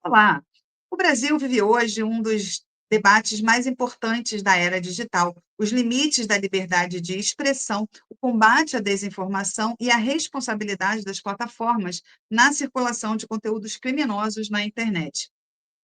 Olá! O Brasil vive hoje um dos debates mais importantes da era digital: os limites da liberdade de expressão, o combate à desinformação e a responsabilidade das plataformas na circulação de conteúdos criminosos na internet.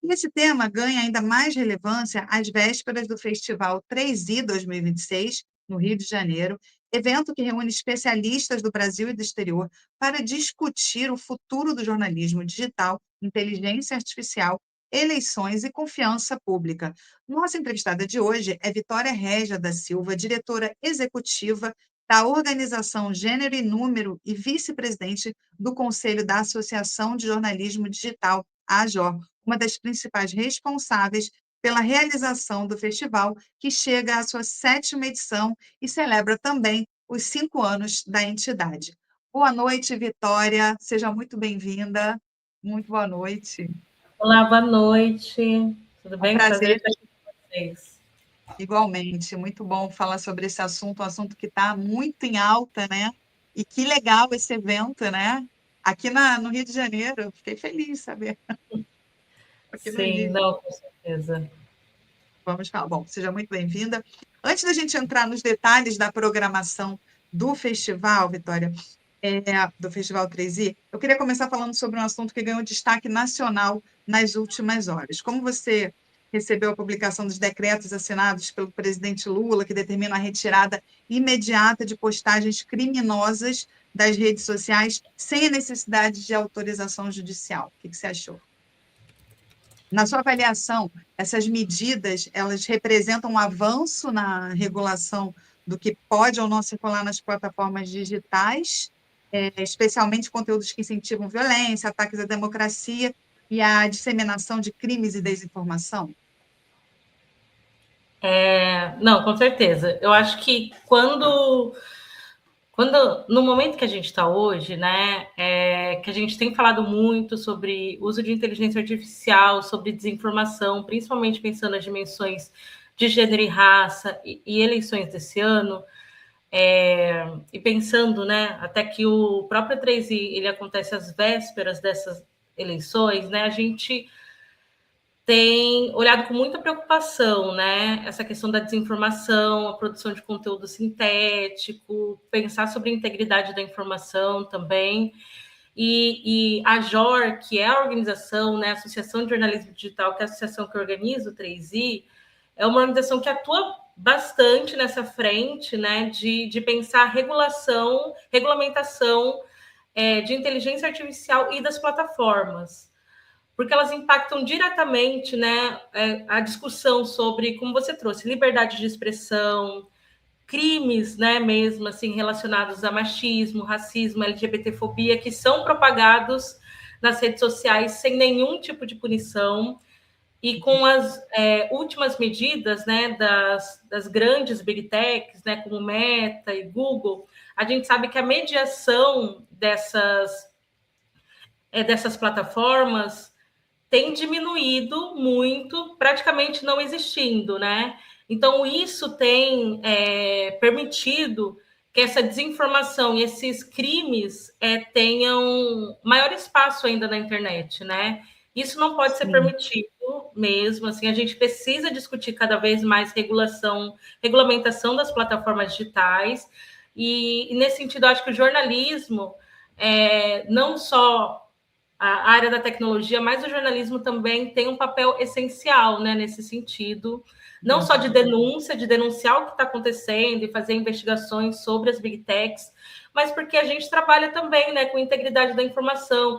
E esse tema ganha ainda mais relevância às vésperas do Festival 3i 2026, no Rio de Janeiro, evento que reúne especialistas do Brasil e do exterior para discutir o futuro do jornalismo digital, inteligência artificial, eleições e confiança pública. Nossa entrevistada de hoje é Vitória Régia da Silva, diretora executiva da Organização Gênero e Número e vice-presidente do Conselho da Associação de Jornalismo Digital, a AJOR, uma das principais responsáveis pela realização do festival, que chega à sua 7ª edição e celebra também os 5 anos da entidade. Boa noite, Vitória, seja muito bem-vinda. Muito boa noite. Olá, boa noite. Tudo É um bem? Prazer prazer, estar aqui com vocês. igualmente. Muito bom falar sobre esse assunto, um assunto que está muito em alta, né? E que legal esse evento, né? Aqui no Rio de Janeiro, fiquei feliz de saber. Aqui no Sim, Rio. não, com certeza. Vamos falar. Bom, seja muito bem-vinda. Antes da gente entrar nos detalhes da programação do festival, Vitória, do Festival 3i, eu queria começar falando sobre um assunto que ganhou destaque nacional nas últimas horas. Como você recebeu a publicação dos decretos assinados pelo presidente Lula, que determina a retirada imediata de postagens criminosas das redes sociais sem a necessidade de autorização judicial? O que você achou? Na sua avaliação, essas medidas, elas representam um avanço na regulação do que pode ou não circular nas plataformas digitais, especialmente conteúdos que incentivam violência, ataques à democracia e a disseminação de crimes e desinformação? Não, com certeza. Eu acho que no momento que a gente está hoje, né, que a gente tem falado muito sobre uso de inteligência artificial, sobre desinformação, principalmente pensando nas dimensões de gênero e raça e eleições desse ano, e pensando, né, até que o próprio 3i ele acontece às vésperas dessas eleições, né, a gente tem olhado com muita preocupação, né, essa questão da desinformação, a produção de conteúdo sintético, pensar sobre a integridade da informação também. E a JOR, que é a organização, né, a Associação de Jornalismo Digital, que é a associação que organiza o 3i, é uma organização que atua bastante nessa frente, né, de pensar regulamentação de inteligência artificial e das plataformas, porque elas impactam diretamente, né, a discussão sobre, como você trouxe, liberdade de expressão, crimes, né, mesmo assim, relacionados a machismo, racismo, LGBTfobia, que são propagados nas redes sociais sem nenhum tipo de punição. E com as últimas medidas, né, das grandes big techs, né, como Meta e Google, a gente sabe que a mediação dessas plataformas tem diminuído muito, praticamente não existindo, né? Então, isso tem permitido que essa desinformação e esses crimes tenham maior espaço ainda na internet, né? Isso não pode ser Sim. permitido mesmo, assim, a gente precisa discutir cada vez mais regulamentação das plataformas digitais, e nesse sentido, acho que o jornalismo, não só a área da tecnologia, mas o jornalismo também tem um papel essencial, né, nesse sentido, não só de denúncia, de denunciar o que está acontecendo e fazer investigações sobre as big techs, mas porque a gente trabalha também, né, com integridade da informação,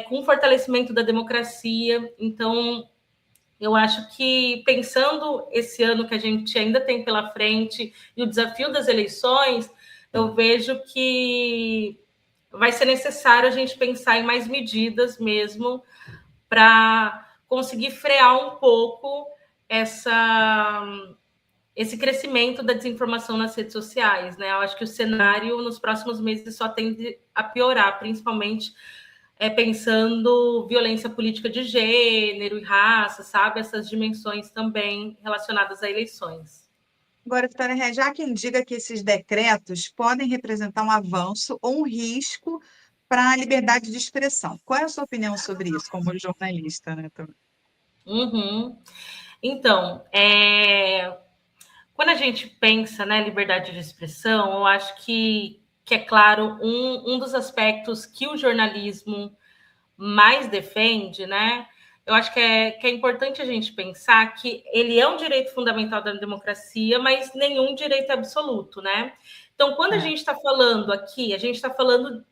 com fortalecimento da democracia. Então, eu acho que, pensando esse ano que a gente ainda tem pela frente e o desafio das eleições, eu vejo que vai ser necessário a gente pensar em mais medidas mesmo para conseguir frear um pouco esse crescimento da desinformação nas redes sociais, né? Eu acho que o cenário nos próximos meses só tende a piorar, principalmente pensando violência política de gênero e raça, sabe? Essas dimensões também relacionadas a eleições. Agora, Vitória, já há quem diga que esses decretos podem representar um avanço ou um risco para a liberdade de expressão. Qual é a sua opinião sobre isso, como jornalista, né? Uhum. Então, quando a gente pensa, né, liberdade de expressão, eu acho que é claro um dos aspectos que o jornalismo mais defende, né? Eu acho que é importante a gente pensar que ele é um direito fundamental da democracia, mas nenhum direito absoluto, né? Então, quando a É, gente está falando aqui, a gente está falando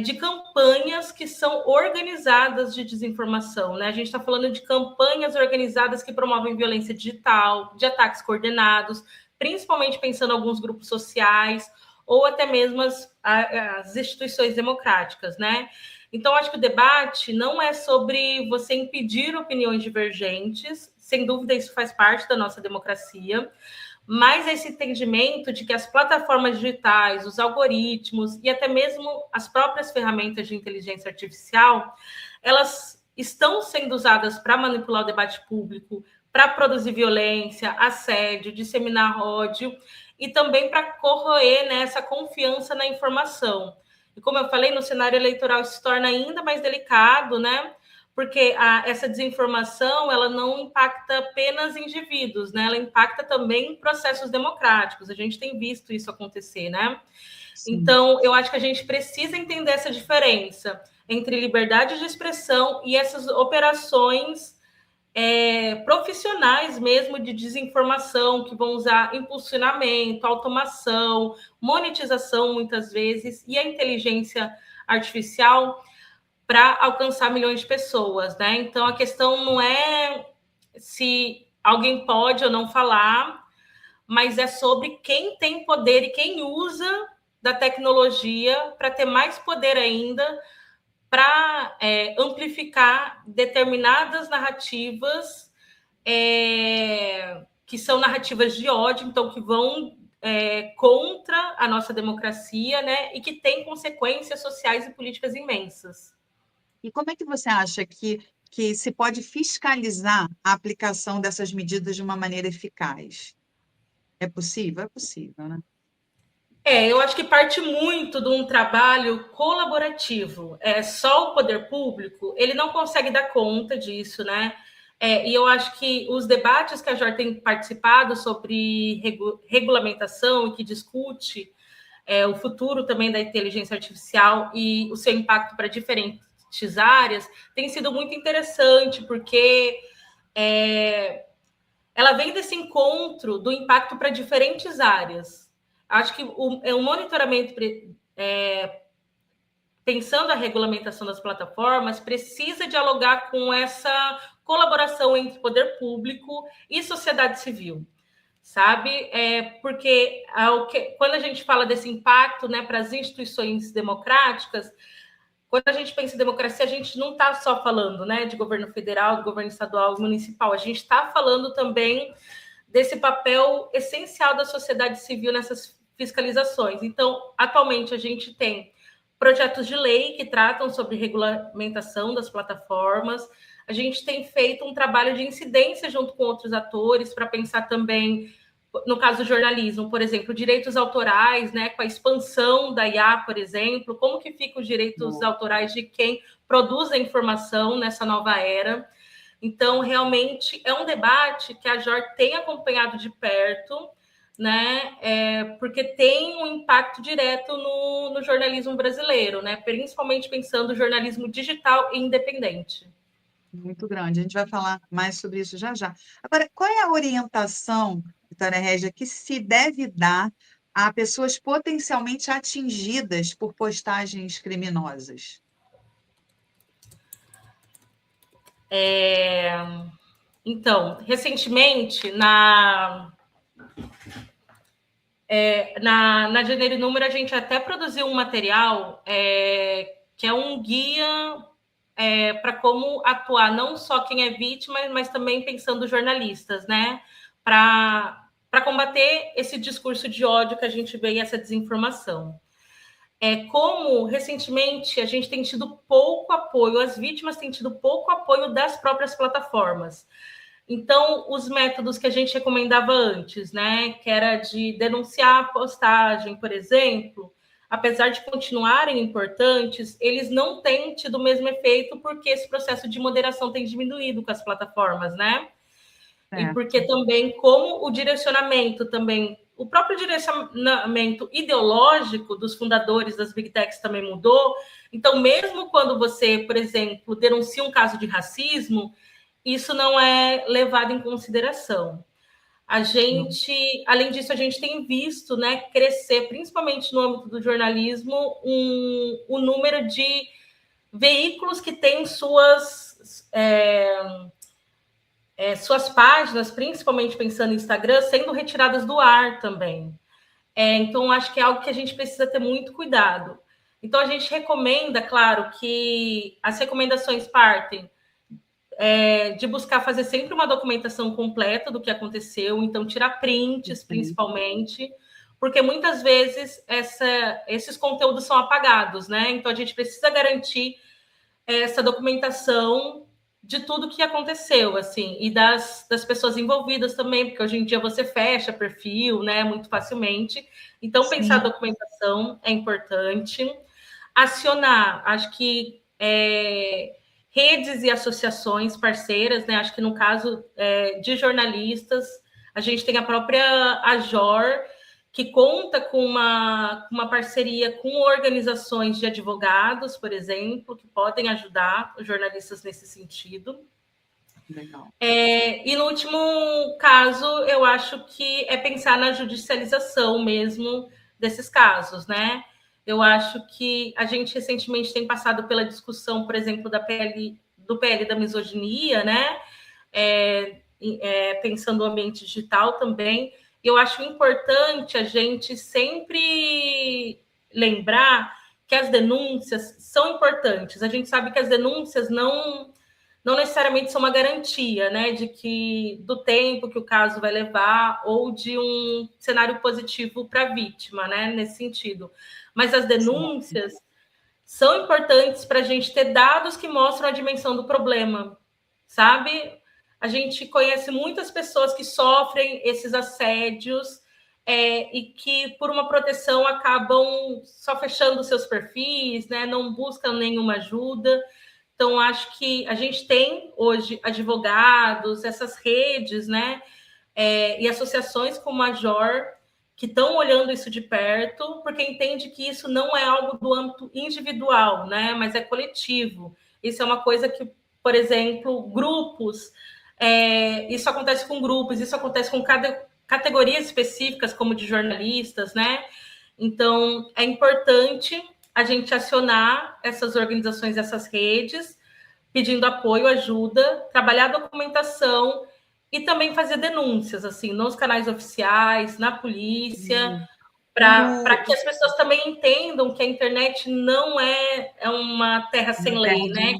de campanhas que são organizadas de desinformação, né? A gente está falando de campanhas organizadas que promovem violência digital, de ataques coordenados, principalmente pensando em alguns grupos sociais ou até mesmo as instituições democráticas, né? Então, acho que o debate não é sobre você impedir opiniões divergentes, sem dúvida isso faz parte da nossa democracia, mas esse entendimento de que as plataformas digitais, os algoritmos e até mesmo as próprias ferramentas de inteligência artificial, elas estão sendo usadas para manipular o debate público, para produzir violência, assédio, disseminar ódio e também para corroer, né, essa confiança na informação. E como eu falei, no cenário eleitoral isso se torna ainda mais delicado, né? Porque essa desinformação ela não impacta apenas indivíduos, né? Ela impacta também processos democráticos. A gente tem visto isso acontecer, né? sim. Então, eu acho que a gente precisa entender essa diferença entre liberdade de expressão e essas operações profissionais mesmo de desinformação, que vão usar impulsionamento, automação, monetização, muitas vezes, e a inteligência artificial para alcançar milhões de pessoas, né? Então a questão não é se alguém pode ou não falar, mas é sobre quem tem poder e quem usa da tecnologia para ter mais poder ainda para amplificar determinadas narrativas que são narrativas de ódio, então que vão contra a nossa democracia, né? E que têm consequências sociais e políticas imensas. E como é que você acha que se pode fiscalizar a aplicação dessas medidas de uma maneira eficaz? É possível? É possível, né? Eu acho que parte muito de um trabalho colaborativo. Só o poder público, ele não consegue dar conta disso, né? E eu acho que os debates que a JOR tem participado sobre regulamentação e que discute o futuro também da inteligência artificial e o seu impacto para diferentes áreas tem sido muito interessante, porque ela vem desse encontro do impacto para diferentes áreas. Acho que o monitoramento, pensando a regulamentação das plataformas, precisa dialogar com essa colaboração entre poder público e sociedade civil, sabe? Porque quando a gente fala desse impacto, né, para as instituições democráticas, quando a gente pensa em democracia, a gente não está só falando, né, de governo federal, de governo estadual e municipal, a gente está falando também desse papel essencial da sociedade civil nessas fiscalizações. Então, atualmente, a gente tem projetos de lei que tratam sobre regulamentação das plataformas, a gente tem feito um trabalho de incidência junto com outros atores para pensar também, no caso do jornalismo, por exemplo, direitos autorais, né, com a expansão da IA, por exemplo, como que ficam os direitos Bom, autorais de quem produz a informação nessa nova era. Então, realmente, é um debate que a JOR tem acompanhado de perto, né? Porque tem um impacto direto no jornalismo brasileiro, né? Principalmente pensando no jornalismo digital e independente. muito grande. A gente vai falar mais sobre isso já já. Agora, qual é a orientação, Vitória Régia, que se deve dar a pessoas potencialmente atingidas por postagens criminosas? Então, recentemente, na Gênero e Número, a gente até produziu um material que é um guia para como atuar, não só quem é vítima, mas também pensando jornalistas, né? Para combater esse discurso de ódio que a gente vê e essa desinformação. Como recentemente a gente tem tido pouco apoio, as vítimas têm tido pouco apoio das próprias plataformas. Então, os métodos que a gente recomendava antes, né, que era de denunciar a postagem, por exemplo, apesar de continuarem importantes, eles não têm tido o mesmo efeito porque esse processo de moderação tem diminuído com as plataformas, né? E porque também, como o direcionamento também, o próprio direcionamento ideológico dos fundadores das Big Techs também mudou. Então, mesmo quando você, por exemplo, denuncia um caso de racismo, isso não é levado em consideração. A gente, além disso, a gente tem visto, né, crescer, principalmente no âmbito do jornalismo, o número de veículos que têm suas páginas, principalmente pensando em Instagram, sendo retiradas do ar também. Então, acho que é algo que a gente precisa ter muito cuidado. Então, a gente recomenda, claro, que as recomendações partem de buscar fazer sempre uma documentação completa do que aconteceu, então tirar prints, principalmente, porque muitas vezes esses conteúdos são apagados, né? Então, a gente precisa garantir essa documentação de tudo que aconteceu, assim, e das pessoas envolvidas também, porque hoje em dia você fecha perfil, né, muito facilmente. Então, pensar a documentação é importante. Acionar, acho que redes e associações parceiras, né? Acho que no caso de jornalistas, a gente tem a própria AJOR, que conta com uma parceria com organizações de advogados, por exemplo, que podem ajudar os jornalistas nesse sentido. Legal. E no último caso, eu acho que é pensar na judicialização mesmo desses casos, né? Eu acho que a gente recentemente tem passado pela discussão, por exemplo, do PL da misoginia, né? Pensando no ambiente digital também. Eu acho importante a gente sempre lembrar que as denúncias são importantes. A gente sabe que as denúncias não necessariamente são uma garantia, né, de que do tempo que o caso vai levar ou de um cenário positivo para a vítima, né, nesse sentido. Mas as denúncias são importantes para a gente ter dados que mostram a dimensão do problema, sabe? A gente conhece muitas pessoas que sofrem esses assédios e que, por uma proteção, acabam só fechando seus perfis, né, não buscam nenhuma ajuda. Então, acho que a gente tem hoje advogados, essas redes, né, e associações como a Major, que estão olhando isso de perto, porque entende que isso não é algo do âmbito individual, né, mas é coletivo. Isso é uma coisa que, por exemplo, grupos, isso acontece com grupos, isso acontece com categorias específicas, como de jornalistas, né? Então, é importante a gente acionar essas organizações, essas redes, pedindo apoio, ajuda, trabalhar a documentação e também fazer denúncias, assim, nos canais oficiais, na polícia, para que as pessoas também entendam que a internet não é uma terra sem lei, né?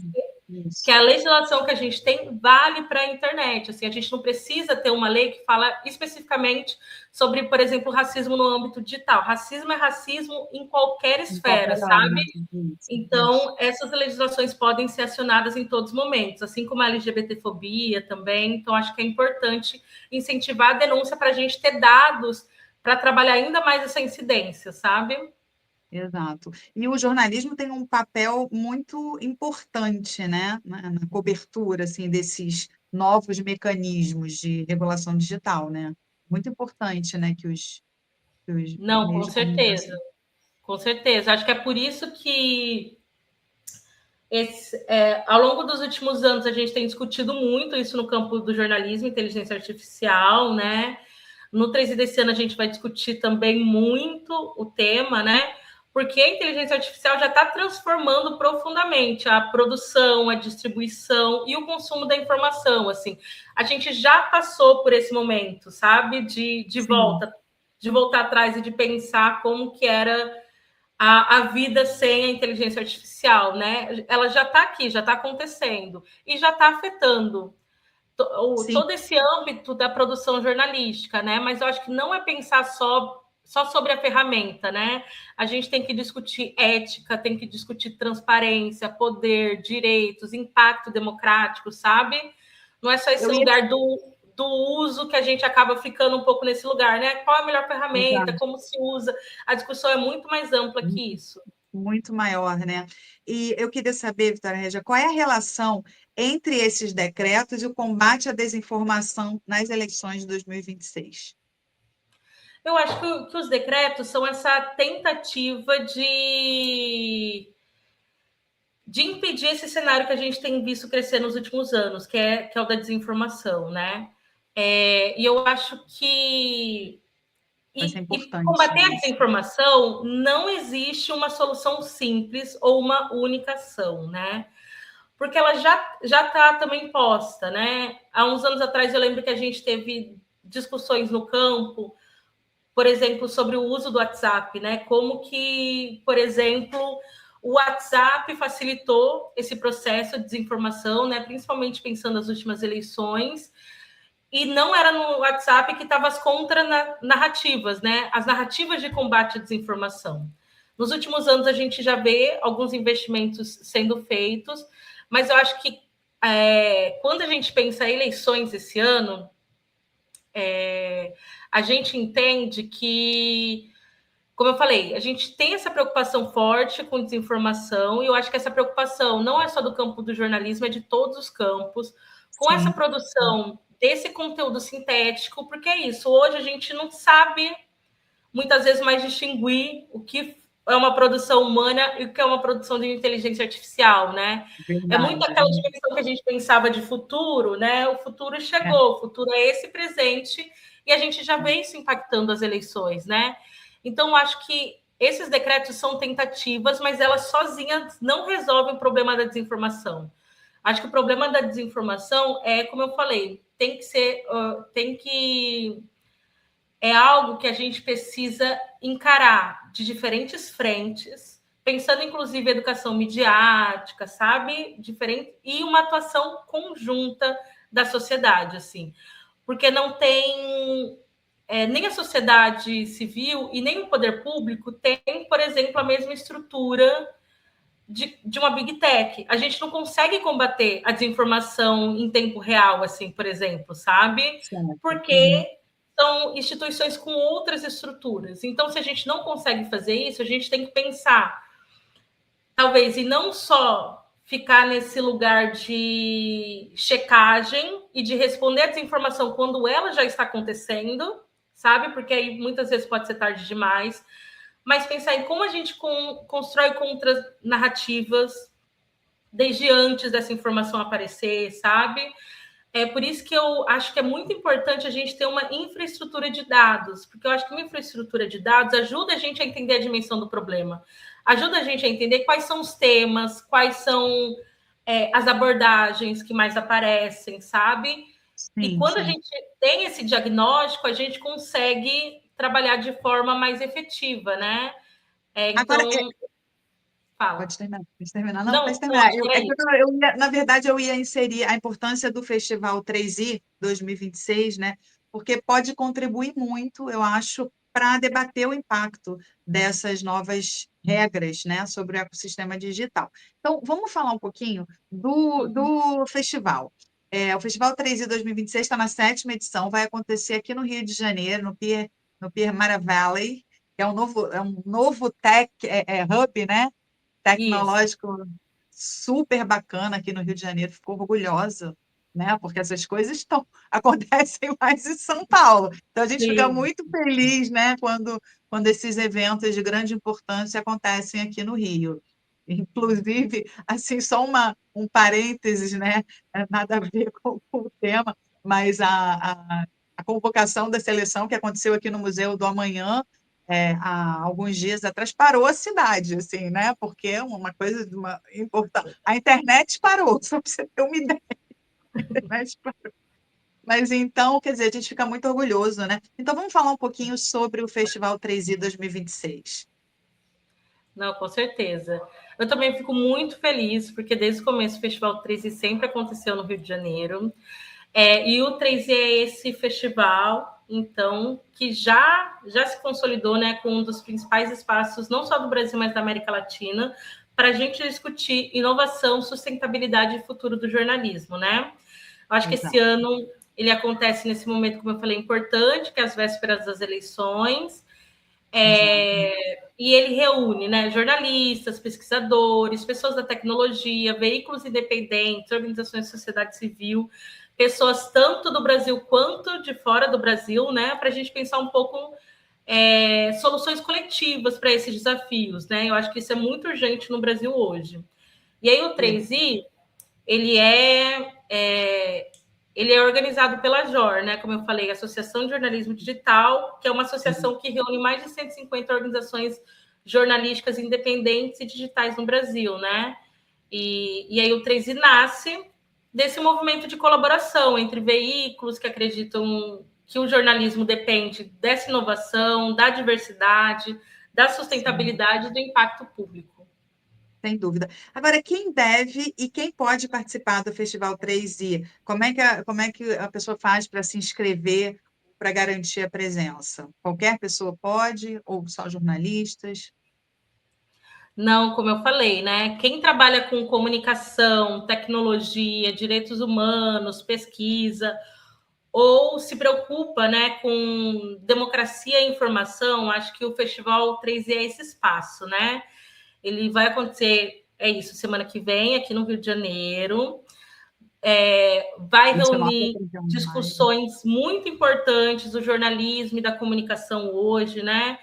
Que a legislação que a gente tem vale para a internet. Assim, a gente não precisa ter uma lei que fala especificamente sobre, por exemplo, racismo no âmbito digital. Racismo é racismo em qualquer esfera, sabe? Então, essas legislações podem ser acionadas em todos os momentos, assim como a LGBTfobia também. Então, acho que é importante incentivar a denúncia para a gente ter dados para trabalhar ainda mais essa incidência, sabe? Exato. E o jornalismo tem um papel muito importante, né, na cobertura, assim, desses novos mecanismos de regulação digital, né? Muito importante, né, que os Não, com meios de certeza. comunicação. Com certeza. Acho que é por isso que ao longo dos últimos anos a gente tem discutido muito isso no campo do jornalismo, inteligência artificial, né? No 3 desse ano a gente vai discutir também muito o tema, né? Porque a inteligência artificial já está transformando profundamente a produção, a distribuição e o consumo da informação. Assim, a gente já passou por esse momento, sabe? De voltar atrás e de pensar como que era a vida sem a inteligência artificial, né? Ela já está aqui, já está acontecendo e já está afetando todo esse âmbito da produção jornalística, né? Mas eu acho que não é pensar só sobre a ferramenta, né? A gente tem que discutir ética, tem que discutir transparência, poder, direitos, impacto democrático, sabe? Não é só esse lugar do uso que a gente acaba ficando um pouco nesse lugar, né? Qual é a melhor ferramenta, Exato. como se usa? A discussão é muito mais ampla que isso. Muito maior, né? E eu queria saber, Vitória Regia, qual é a relação entre esses decretos e o combate à desinformação nas eleições de 2026? Eu acho que os decretos são essa tentativa de impedir esse cenário que a gente tem visto crescer nos últimos anos, que é o da desinformação, né? E eu acho que Vai ser e importante combater a isso. desinformação não existe uma solução simples ou uma única ação, né? Porque ela já está também posta, né? Há uns anos atrás eu lembro que a gente teve discussões no campo, por exemplo, sobre o uso do WhatsApp, né? Como que, por exemplo, o WhatsApp facilitou esse processo de desinformação, né? Principalmente pensando nas últimas eleições. E não era no WhatsApp que estavam as contra-narrativas, né? As narrativas de combate à desinformação. Nos últimos anos, a gente já vê alguns investimentos sendo feitos, mas eu acho que quando a gente pensa em eleições esse ano, a gente entende que, como eu falei, a gente tem essa preocupação forte com desinformação, e eu acho que essa preocupação não é só do campo do jornalismo, é de todos os campos, com essa Sim, produção desse conteúdo sintético, porque é isso, hoje a gente não sabe muitas vezes mais distinguir o que é uma produção humana e o que é uma produção de inteligência artificial, né? É muito verdade. aquela dimensão que a gente pensava de futuro, né? O futuro É, chegou, o futuro é esse presente, e a gente já vê isso impactando as eleições, né? Então, acho que esses decretos são tentativas, mas elas sozinhas não resolvem o problema da desinformação. Acho que o problema da desinformação é, como eu falei, é algo que a gente precisa encarar de diferentes frentes, pensando inclusive em educação midiática, sabe? Diferente, e uma atuação conjunta da sociedade, assim. Porque não tem nem a sociedade civil e nem o poder público tem, por exemplo, a mesma estrutura de uma big tech. A gente não consegue combater a desinformação em tempo real, assim, por exemplo, sabe? certo. Uhum. Porque são instituições com outras estruturas. Então, se a gente não consegue fazer isso, a gente tem que pensar, talvez, e não só ficar nesse lugar de checagem e de responder a desinformação quando ela já está acontecendo, sabe? Porque aí muitas vezes pode ser tarde demais, mas pensar em como a gente constrói contra-narrativas desde antes dessa informação aparecer, sabe? É por isso que eu acho que é muito importante a gente ter uma infraestrutura de dados, porque eu acho que uma infraestrutura de dados ajuda a gente a entender a dimensão do problema, ajuda a gente a entender quais são os temas, quais são as abordagens que mais aparecem, sabe? E Sim, quando a sim. gente tem esse diagnóstico, a gente consegue trabalhar de forma mais efetiva, né? Agora, Então, fala. pode terminar, pode terminar. Não, pode Não, não, terminar. acho que É é que isso. na verdade, eu ia inserir a importância do Festival 3i 2026, né? Porque pode contribuir muito, eu acho, para debater o impacto dessas novas regras, né, sobre o ecossistema digital. Então, vamos falar um pouquinho do festival. O Festival 3i 2026 está na 7ª edição, vai acontecer aqui no Rio de Janeiro, no Pier Mara Valley, que é um novo tech hub, né? Isso. Tecnológico super bacana aqui no Rio de Janeiro, ficou orgulhosa, né? Porque essas coisas acontecem mais em São Paulo. Então a gente fica Sim. muito feliz, né, quando esses eventos de grande importância acontecem aqui no Rio. Inclusive, assim, só um parênteses, né? Nada a ver com o tema, mas a convocação da seleção que aconteceu aqui no Museu do Amanhã há alguns dias atrás, parou a cidade, assim, né? Porque é uma coisa de uma importante. A internet parou, só para você ter uma ideia. A internet parou. Mas então, quer dizer, a gente fica muito orgulhoso, né? Então, vamos falar um pouquinho sobre o Festival 3i 2026. Não, com certeza. Eu também fico muito feliz, porque desde o começo o Festival 3i sempre aconteceu no Rio de Janeiro. E o 3i é esse festival, então, que já se consolidou, né, com um dos principais espaços, não só do Brasil, mas da América Latina, para a gente discutir inovação, sustentabilidade e futuro do jornalismo, né? Eu acho que esse Exato. ano ele acontece nesse momento, como eu falei, importante, que é as vésperas das eleições. E ele reúne, né, jornalistas, pesquisadores, pessoas da tecnologia, veículos independentes, organizações de sociedade civil, pessoas tanto do Brasil quanto de fora do Brasil, né, para a gente pensar um pouco soluções coletivas para esses desafios, né? Eu acho que isso é muito urgente no Brasil hoje. E aí o 3i, ele é organizado pela JOR, né? Como eu falei, Associação de Jornalismo Digital, que é uma associação que reúne mais de 150 organizações jornalísticas independentes e digitais no Brasil, né? E aí o 3i nasce desse movimento de colaboração entre veículos que acreditam que o jornalismo depende dessa inovação, da diversidade, da sustentabilidade e do impacto público. Sem dúvida. Agora, quem deve e quem pode participar do Festival 3i? Como é que a pessoa faz para se inscrever, para garantir a presença? Qualquer pessoa pode, ou só jornalistas? Não, como eu falei, né? Quem trabalha com comunicação, tecnologia, direitos humanos, pesquisa, ou se preocupa, né, com democracia e informação, acho que o Festival 3i é esse espaço, né? Ele vai acontecer, semana que vem, aqui no Rio de Janeiro. Vai 29 reunir a 31 de maio. discussões muito importantes do jornalismo e da comunicação hoje, né?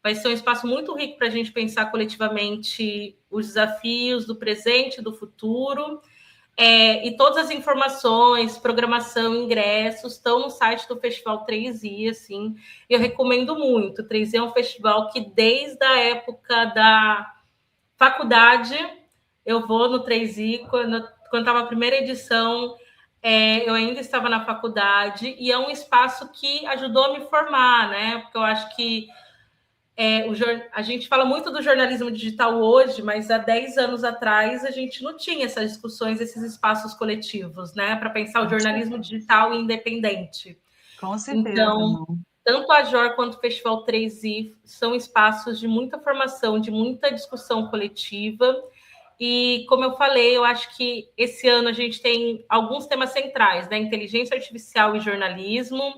Vai ser um espaço muito rico para a gente pensar coletivamente os desafios do presente e do futuro. E todas as informações, programação, ingressos estão no site do Festival 3i, assim. Eu recomendo muito. 3i é um festival que, desde a época da faculdade, eu vou no 3i. Quando estava a primeira edição, eu ainda estava na faculdade, e é um espaço que ajudou a me formar, né? Porque eu acho que a gente fala muito do jornalismo digital hoje, mas há 10 anos atrás a gente não tinha essas discussões, esses espaços coletivos, né? Para pensar o jornalismo digital e independente. Com certeza, Então, não. tanto a JOR quanto o Festival 3i são espaços de muita formação, de muita discussão coletiva. E, como eu falei, eu acho que esse ano a gente tem alguns temas centrais, né? Inteligência artificial e jornalismo,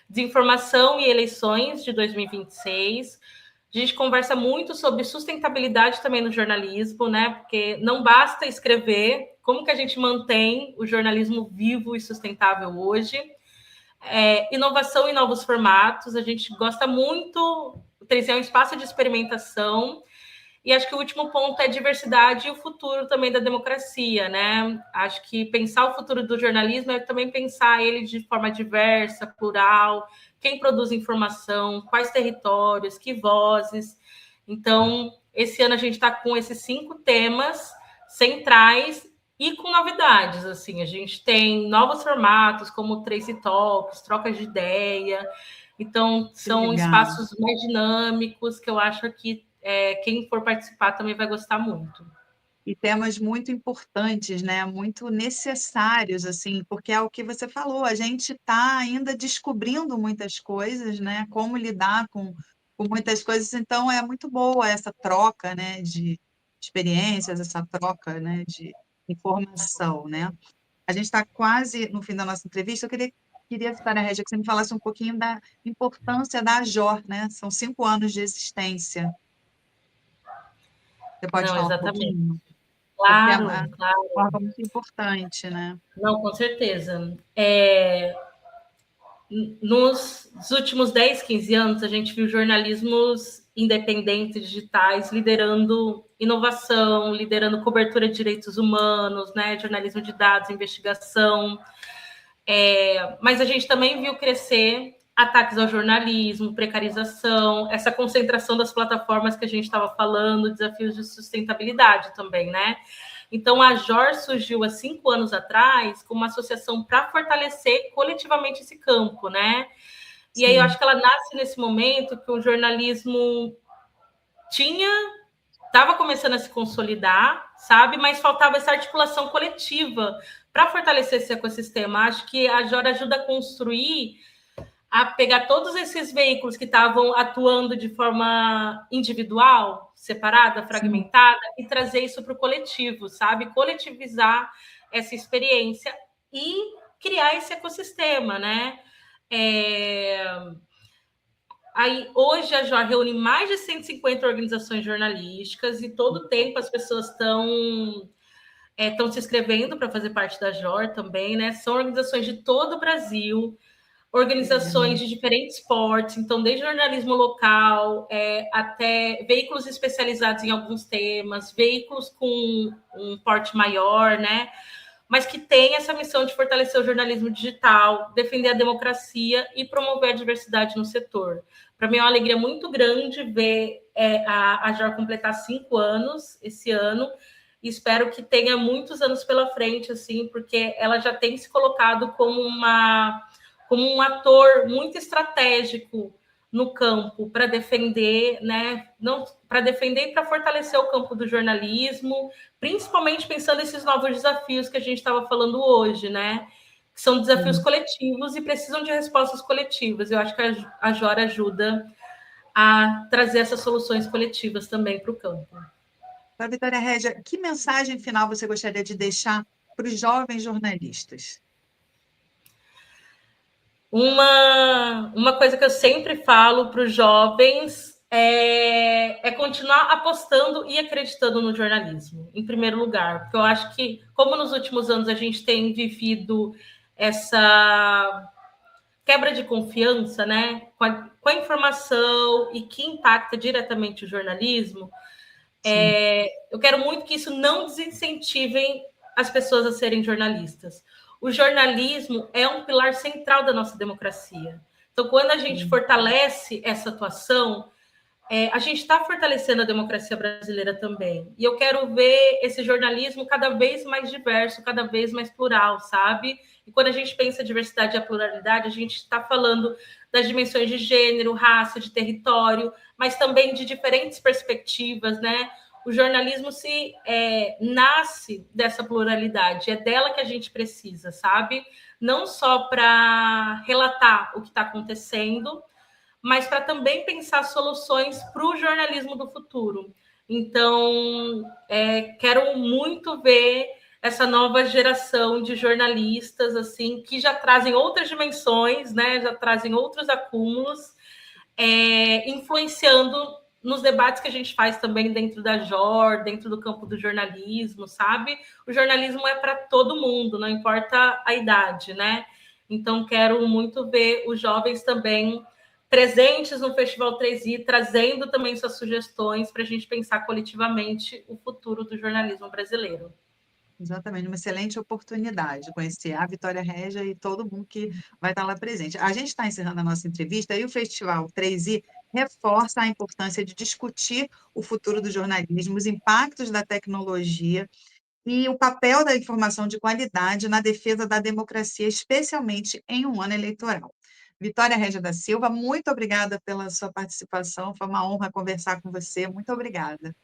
desinformação e eleições de 2026. A gente conversa muito sobre sustentabilidade também no jornalismo, né? Porque não basta escrever, como que a gente mantém o jornalismo vivo e sustentável hoje? Inovação e novos formatos, a gente gosta muito, o 3i é um espaço de experimentação, e acho que o último ponto é diversidade e o futuro também da democracia, né? Acho que pensar o futuro do jornalismo é também pensar ele de forma diversa, plural, quem produz informação, quais territórios, que vozes. Então, esse ano a gente está com esses 5 temas centrais e com novidades. Assim, a gente tem novos formatos, como Tracy Talks, trocas de ideia. Então, são espaços mais dinâmicos que eu acho que quem for participar também vai gostar muito. E temas muito importantes, né? Muito necessários, assim, porque é o que você falou, a gente está ainda descobrindo muitas coisas, né? Como lidar com muitas coisas, então é muito boa essa troca, né? De experiências, essa troca, né? De informação, né? A gente está quase no fim da nossa entrevista, eu queria Vitória Regia, que você me falasse um pouquinho da importância da AJOR, né? São 5 anos de existência. Você pode Não, falar um exatamente. pouquinho? Porque é Claro, claro. uma forma muito importante, né? Não, com certeza. Nos últimos 10, 15 anos, a gente viu jornalismos independentes digitais liderando inovação, liderando cobertura de direitos humanos, né? Jornalismo de dados, investigação. Mas a gente também viu crescer ataques ao jornalismo, precarização, essa concentração das plataformas que a gente estava falando, desafios de sustentabilidade também, né? Então, a JOR surgiu há 5 anos atrás como uma associação para fortalecer coletivamente esse campo, né? E aí eu acho que ela nasce nesse momento que o jornalismo estava começando a se consolidar, sabe? Mas faltava essa articulação coletiva para fortalecer esse ecossistema. Acho que a JOR ajuda a construir, a pegar todos esses veículos que estavam atuando de forma individual, separada, fragmentada, e trazer isso para o coletivo, sabe? Coletivizar essa experiência e criar esse ecossistema, né? Aí, hoje, a JOR reúne mais de 150 organizações jornalísticas e todo tempo as pessoas estão se inscrevendo para fazer parte da JOR também, né? São organizações de todo o Brasil, organizações de diferentes portes, então, desde jornalismo local até veículos especializados em alguns temas, veículos com um porte maior, né? Mas que tem essa missão de fortalecer o jornalismo digital, defender a democracia e promover a diversidade no setor. Para mim é uma alegria muito grande ver a JOR completar 5 anos esse ano, e espero que tenha muitos anos pela frente, assim, porque ela já tem se colocado como um ator muito estratégico no campo para defender, né? Não para defender e para fortalecer o campo do jornalismo, principalmente pensando nesses novos desafios que a gente estava falando hoje, né? Que são desafios coletivos e precisam de respostas coletivas. Eu acho que a JOR ajuda a trazer essas soluções coletivas também para o campo. Para Vitória Regia, que mensagem final você gostaria de deixar para os jovens jornalistas? Uma coisa que eu sempre falo para os jovens é continuar apostando e acreditando no jornalismo, em primeiro lugar, porque eu acho que, como nos últimos anos a gente tem vivido essa quebra de confiança, né, com a informação e que impacta diretamente o jornalismo, eu quero muito que isso não desincentivem as pessoas a serem jornalistas. O jornalismo é um pilar central da nossa democracia. Então, quando a gente fortalece essa atuação, a gente está fortalecendo a democracia brasileira também. E eu quero ver esse jornalismo cada vez mais diverso, cada vez mais plural, sabe? E quando a gente pensa diversidade e a pluralidade, a gente está falando das dimensões de gênero, raça, de território, mas também de diferentes perspectivas, né? O jornalismo nasce dessa pluralidade, é dela que a gente precisa, sabe? Não só para relatar o que está acontecendo, mas para também pensar soluções para o jornalismo do futuro. Então, quero muito ver essa nova geração de jornalistas assim que já trazem outras dimensões, né? Já trazem outros acúmulos, influenciando nos debates que a gente faz também dentro da JOR, dentro do campo do jornalismo, sabe? O jornalismo é para todo mundo, não importa a idade, né? Então, quero muito ver os jovens também presentes no Festival 3i, trazendo também suas sugestões para a gente pensar coletivamente o futuro do jornalismo brasileiro. Exatamente, uma excelente oportunidade conhecer a Vitória Regia e todo mundo que vai estar lá presente. A gente está encerrando a nossa entrevista e o Festival 3i reforça a importância de discutir o futuro do jornalismo, os impactos da tecnologia e o papel da informação de qualidade na defesa da democracia, especialmente em um ano eleitoral. Vitória Regia da Silva, muito obrigada pela sua participação, foi uma honra conversar com você, muito obrigada.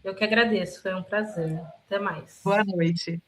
Eu que agradeço, foi um prazer. Até mais. Boa noite.